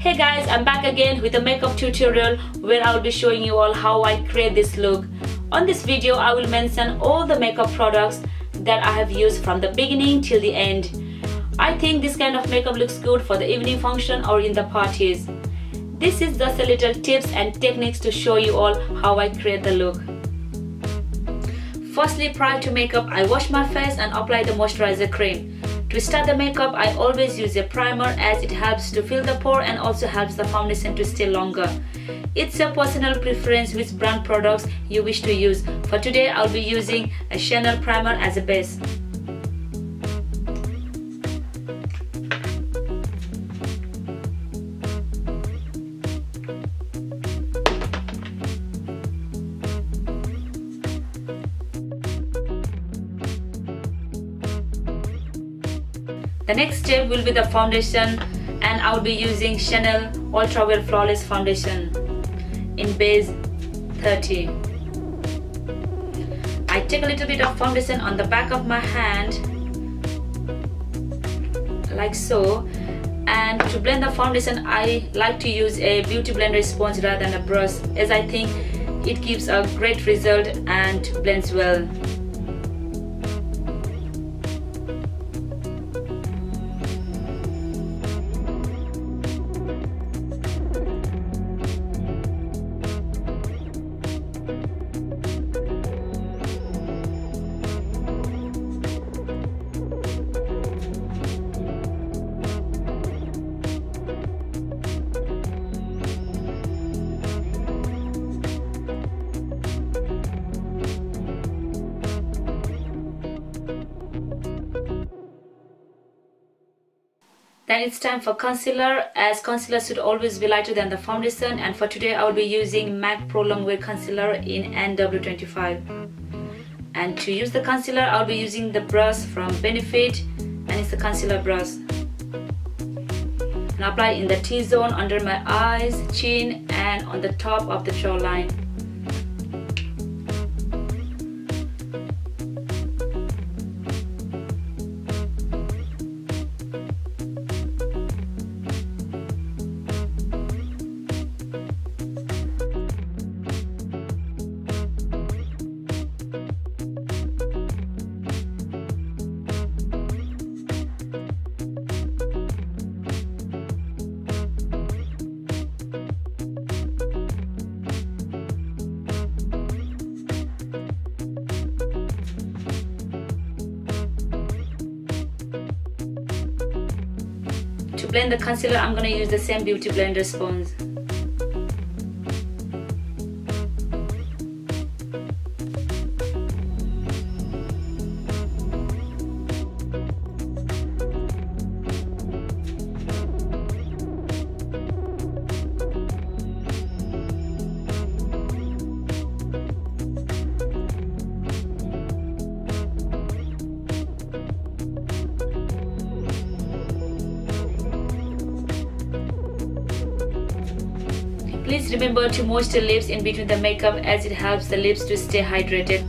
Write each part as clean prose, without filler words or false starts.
Hey guys, I'm back again with a makeup tutorial where I'll be showing you all how I create this look. On this video, I will mention all the makeup products that I have used from the beginning till the end. I think this kind of makeup looks good for the evening function or in the parties. This is just a little tips and techniques to show you all how I create the look. Firstly, prior to makeup, I wash my face and apply the moisturizer cream. To start the makeup, I always use a primer as it helps to fill the pore and also helps the foundation to stay longer. It's a personal preference which brand products you wish to use. For today, I'll be using a Chanel primer as a base. The next step will be the foundation, and I'll be using Chanel ULTRAWEAR Flawless Foundation in base 30. I take a little bit of foundation on the back of my hand, like so, and to blend the foundation I like to use a beauty blender sponge rather than a brush, as I think it gives a great result and blends well. Then it's time for concealer, as concealer should always be lighter than the foundation, and for today I will be using MAC Prolong Wear Concealer in NW25. And to use the concealer, I'll be using the brush from Benefit, and it's the concealer brush. And apply in the T-zone, under my eyes, chin, and on the top of the jawline. To blend the concealer, I'm going to use the same beauty blender sponge. Please remember to moisten your lips in between the makeup, as it helps the lips to stay hydrated.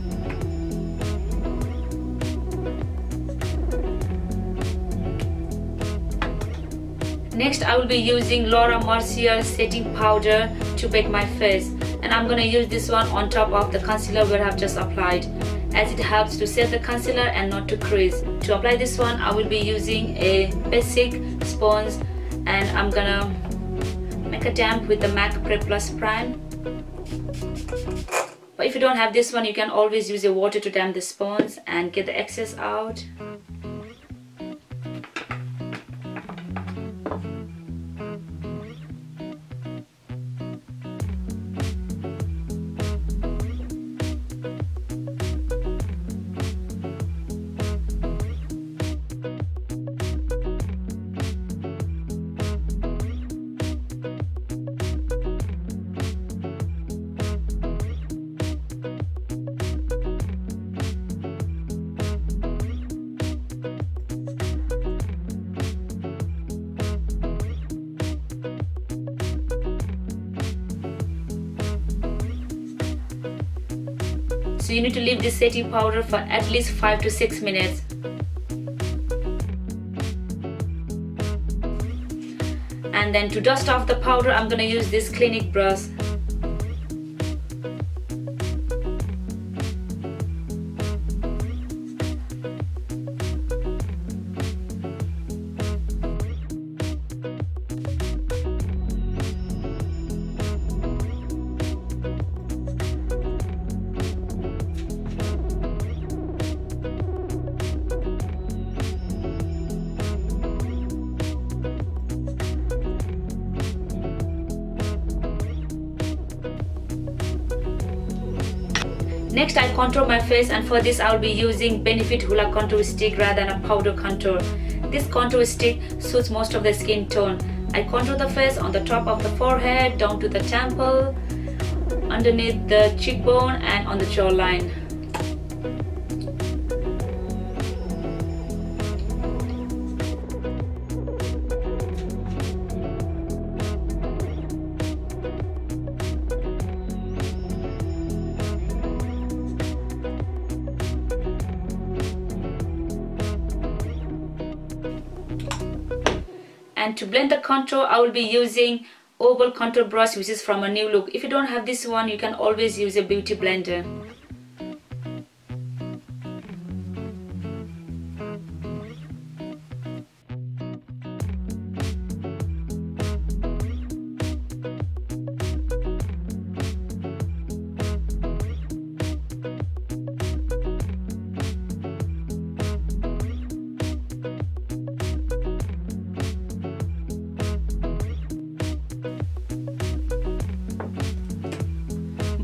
Next, I will be using Mercier setting powder to bake my face, and I'm going to use this one on top of the concealer where I have just applied, as it helps to set the concealer and not to crease. To apply this one, I will be using a basic sponge, and I'm gonna make a damp with the MAC Plus Prime. But if you don't have this one, you can always use a water to damp the sponge and get the excess out. So you need to leave this setting powder for at least 5 to 6 and And then to dust off the powder, I'm gonna use this Clinique brush. Next, I contour my face, and for this I will be using Benefit Hoola contour stick rather than a powder contour. This contour stick suits most of the skin tone. I contour the face on the top of the forehead, down to the temple, underneath the cheekbone and on the jawline. And to blend the contour, I will be using oval contour brush, which is from a New Look. If you don't have this one, you can always use a beauty blender.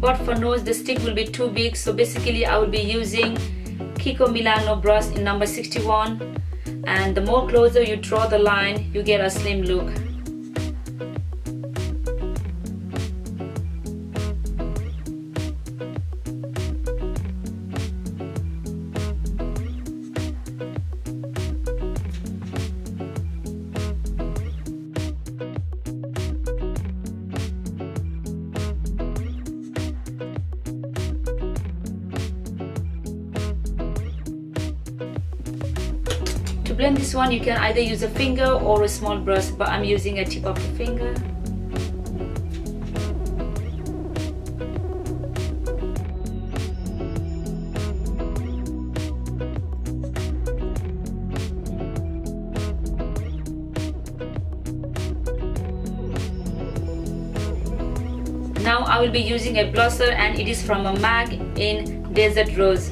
But for nose, the stick will be too big, so basically I will be using Kiko Milano brush in number 61, and the more closer you draw the line, you get a slim look. To blend this one, you can either use a finger or a small brush, but I'm using a tip of the finger. Now I will be using a blusher, and it is from a MAC in Desert Rose.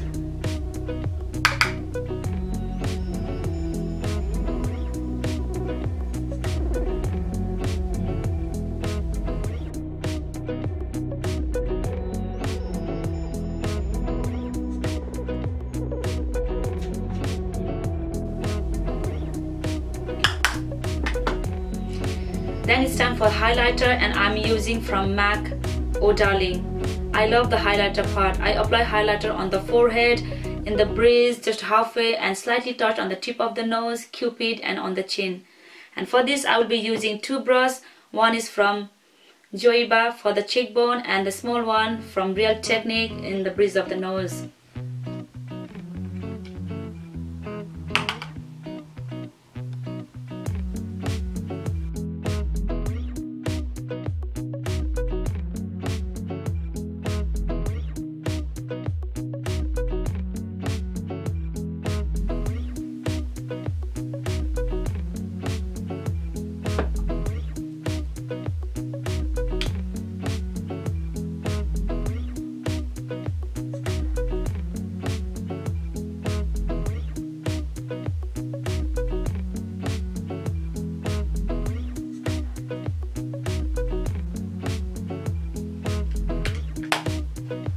Then it's time for highlighter, and I'm using from MAC Oh Darling. I love the highlighter part. I apply highlighter on the forehead, in the breeze, just halfway, and slightly touch on the tip of the nose, cupid, and on the chin. And for this I will be using two brushes. One is from ZOEVA for the cheekbone, and the small one from Real Technique in the breeze of the nose.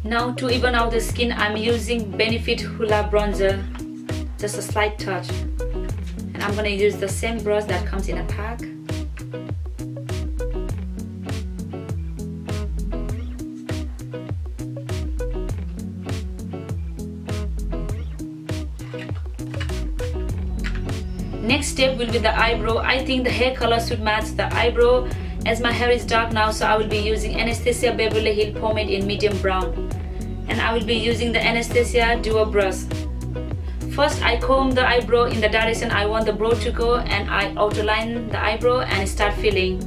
Now to even out the skin, I'm using Benefit Hoola bronzer, just a slight touch. And I'm gonna use the same brush that comes in a pack. Next step will be the eyebrow. I think the hair color should match the eyebrow, as my hair is dark now, so I will be using Anastasia Beverly Hills Pomade in medium brown. And I will be using the Anastasia Duo brush. First, I comb the eyebrow in the direction I want the brow to go, and I outline the eyebrow and start filling.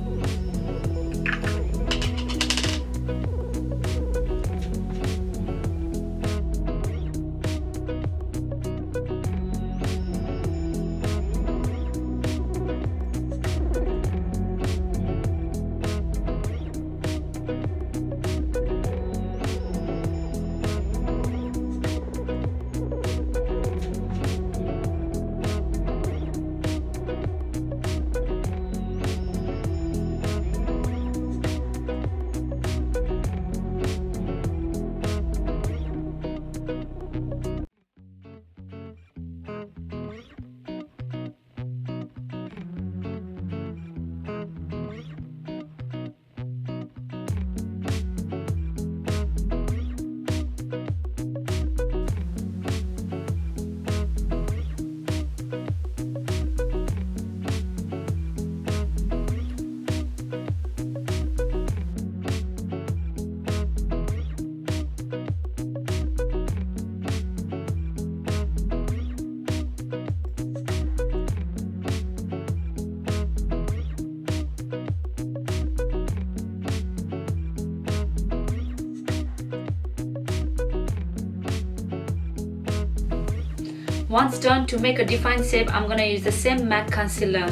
Once done, to make a defined shape, I'm gonna use the same MAC concealer.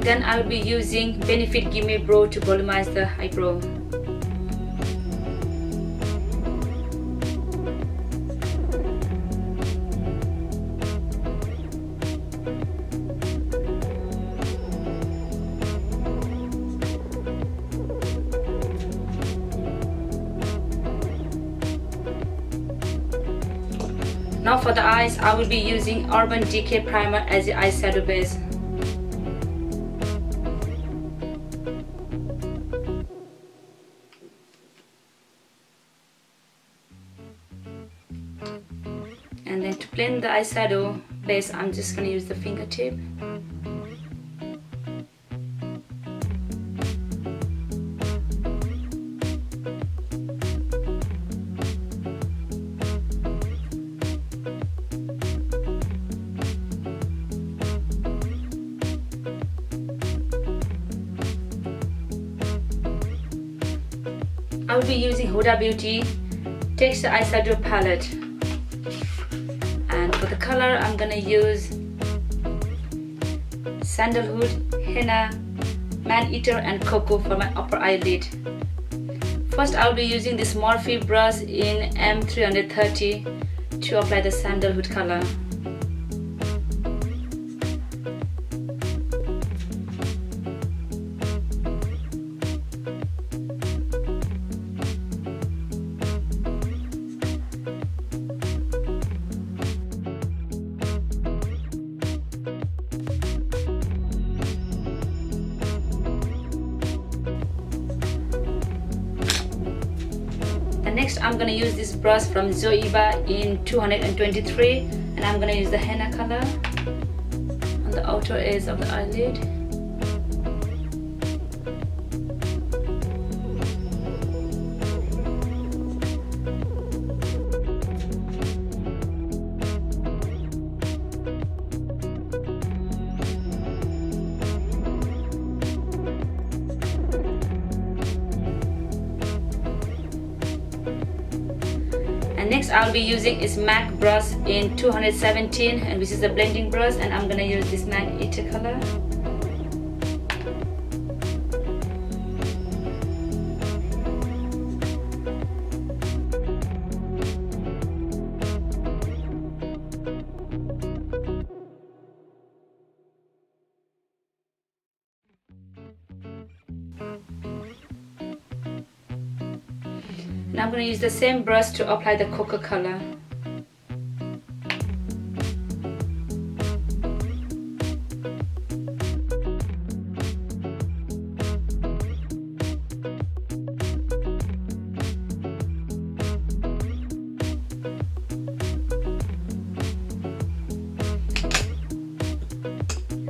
Then I will be using Benefit Gimme Brow to volumize the eyebrow. Now for the eyes, I will be using Urban Decay Primer as the eyeshadow base. And then to blend the eyeshadow base, I'm just going to use the fingertip. I will be using Huda Beauty Texture Eyeshadow Palette. And for the color, I'm gonna use Sandalwood, Henna, Man Eater and Cocoa for my upper eyelid. First, I'll be using this Morphe brush in M330 to apply the Sandalwood color. Next, I'm gonna use this brush from ZOEVA in 223, and I'm gonna use the henna color on the outer edge of the eyelid. And next I'll be using is MAC brush in 217, and which is the blending brush, and I'm gonna use this Man Eater color. And I'm going to use the same brush to apply the cocoa color.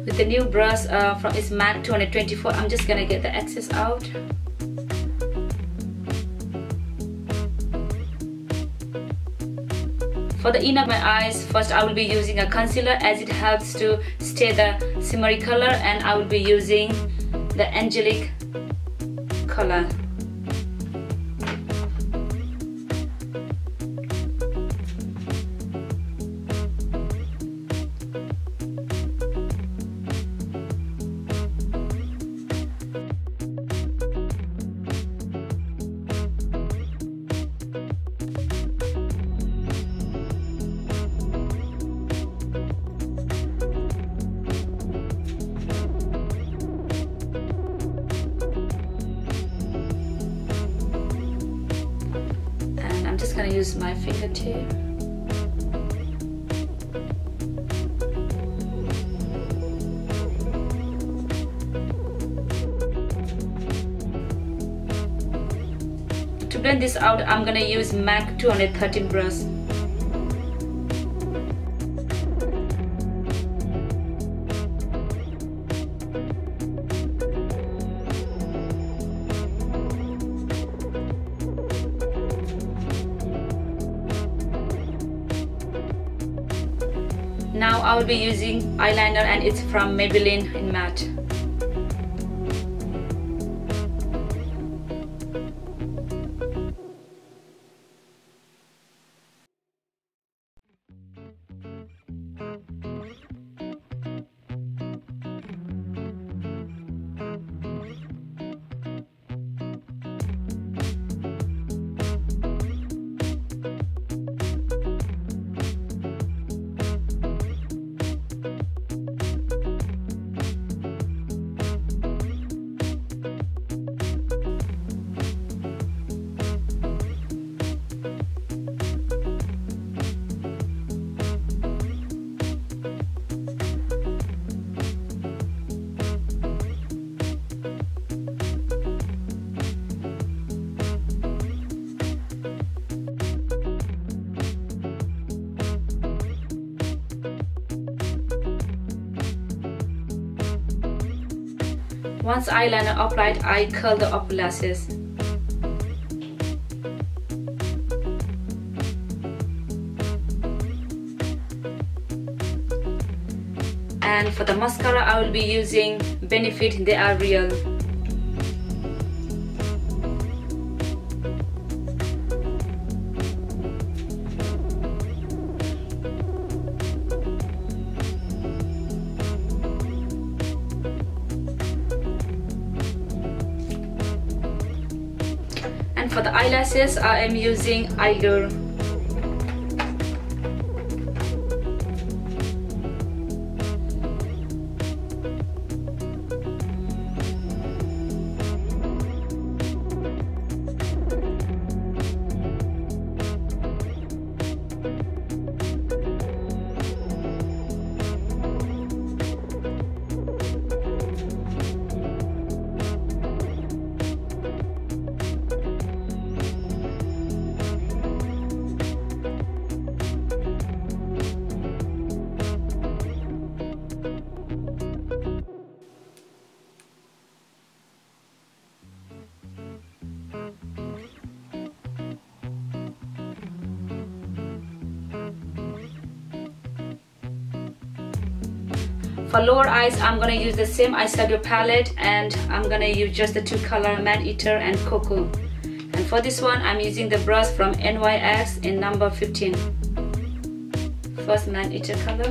With the new brush from its MAC 224, I'm just gonna get the excess out. For the inner of my eyes, first I will be using a concealer as it helps to stay the shimmery color, and I will be using the angelic color. Going to use my fingertip. To blend this out, I'm going to use MAC 213 brush. Now I will be using eyeliner, and it's from Maybelline in matte. Once eyeliner applied, I curl the upper lashes. And for the mascara, I will be using Benefit, They Are Real. And for the eyelashes, I am using EYELURE. For lower eyes, I'm gonna use the same eyeshadow palette, and I'm gonna use just the two color Man Eater and Cocoa. And for this one, I'm using the brush from NYX in number 15. First Man Eater color.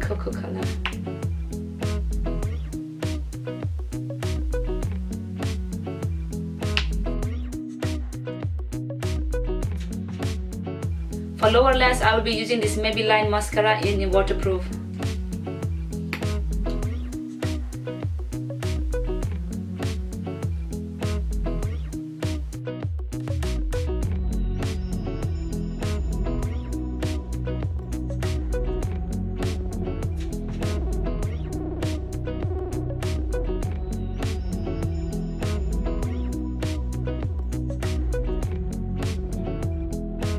Cocoa color. For lower lash, I will be using this Maybelline mascara in waterproof.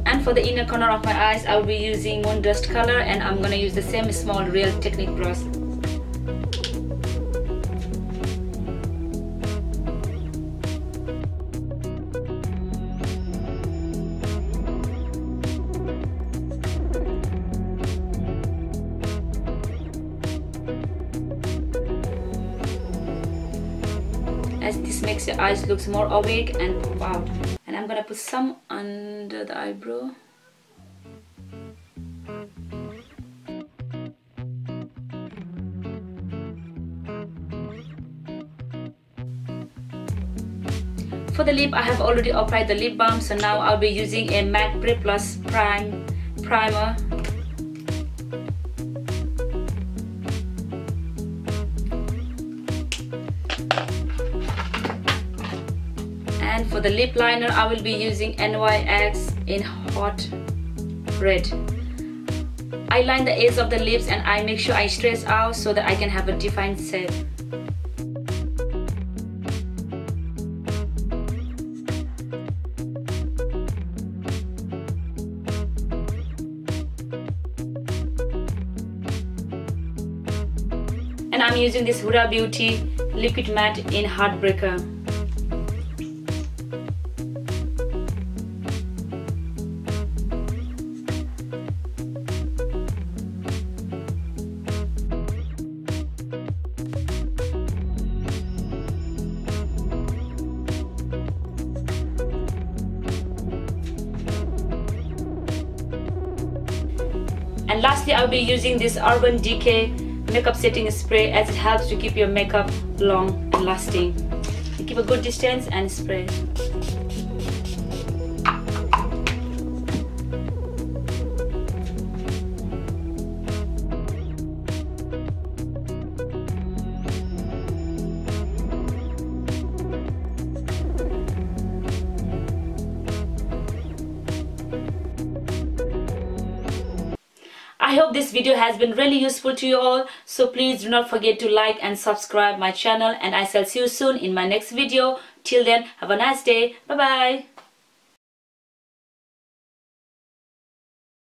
And for the inner corner of my eyes, I will be using Moon Dust color, and I'm gonna use the same small Real Technique brush. As this makes your eyes look more awake and pop out. And I'm gonna put some under the eyebrow. For the lip, I have already applied the lip balm, so now I'll be using a MAC Plus primer. And for the lip liner, I will be using NYX in Hot Red. I line the edges of the lips and I make sure I stretch out so that I can have a defined shape. And I'm using this Huda Beauty Liquid Matte in Heartbreaker. And lastly, I'll be using this Urban Decay makeup setting spray, as it helps to keep your makeup long and lasting. You keep a good distance and spray. I hope this video has been really useful to you all, so please do not forget to like and subscribe my channel, and I shall see you soon in my next video. Till then, have a nice day. Bye bye.